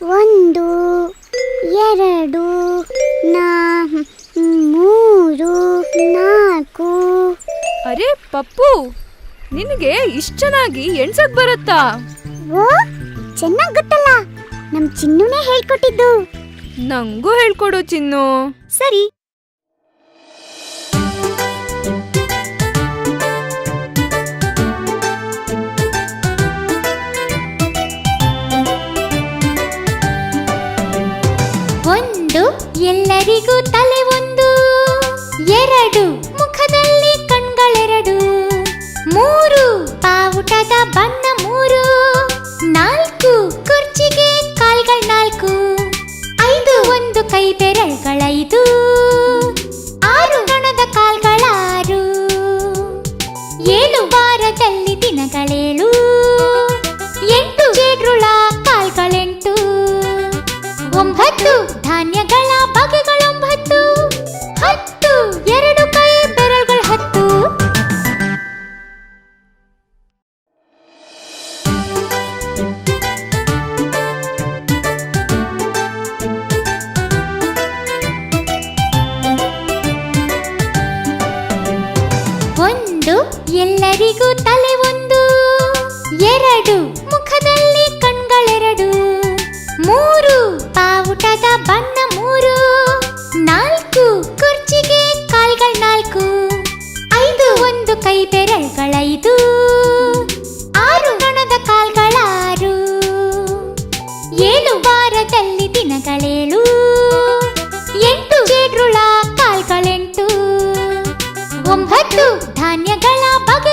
ಒಂದು, ಎರಡು, ಮೂರು, ನಾಲ್ಕು. ಅರೆ ಪಪ್ಪು, ನಿನಗೆ ಇಷ್ಟು ಚೆನ್ನಾಗಿ ಎಣ್ಸಕ್ ಬರುತ್ತಾ? ಓ, ಚೆನ್ನಾಗ್ ಗೊತ್ತಲ್ಲ, ನಮ್ ಚಿನ್ನುನೇ ಹೇಳ್ಕೊಟ್ಟಿದ್ದು. ನಂಗೂ ಹೇಳ್ಕೊಡು ಚಿನ್ನು. ಸರಿ. ಒಂದು, ಎಲ್ಲರಿಗೂ ತಲೆ ಒಂದು. ಎರಡು, ಮುಖದಲ್ಲಿ ಕಣ್ಗಳೆರಡು. ಮೂರು, ಬಾವುಟದ ಬಣ್ಣ ಮೂರು. ನಾಲ್ಕು, ಕುರ್ಚಿಗೆ ಕಾಲ್ಗಳ್ ನಾಲ್ಕು. ಐದು, ಒಂದು ಕೈ ಬೆರಳುಗಳೈದು. ಆರು, ನೊಣದ ಕಾಲ್ಗಳಾರು. ಏಳು, ವಾರದಲ್ಲಿ ದಿನಗಳೇಳು. ಎಂಟು, ಜೇಡ್ರುಳ ಕಾಲ್ಗಳೆಂಟು. ಒಂಬತ್ತು, ಧಾನ್ಯಗಳ ಬಗೆಗಳೊಂಬತ್ತು. ಹತ್ತು, ಎರಡು ಕೈ ಬೆರಳುಗಳು ಹತ್ತು. ಒಂದು, ಎಲ್ಲರಿಗೂ ತಲೆ ಒಂದು. ಎರಡು, ಮುಖದಲ್ಲಿ ಕಣ್ಗಳೆರಡು. ಮೂರು, ಬಾವುಟದ ಬಣ್ಣ ಮೂರು. ನಾಲ್ಕು, ಕುರ್ಚಿಗೆ ಕಾಲ್ಗಳ್ ನಾಲ್ಕು. ಐದು, ಒಂದು ಕೈ ಬೆರಳುಗಳೈದು. ಆರು, ನೊಣದ ಕಾಲ್ಗಳಾರು. ಏಳು, ವಾರದಲ್ಲಿ ದಿನಗಳೇಳು. ಎಂಟು, ಜೇಡ್ರುಳ ಕಾಲ್ಗಳೆಂಟು. ಒಂಬತ್ತು, ಧಾನ್ಯಗಳ ಬಗೆ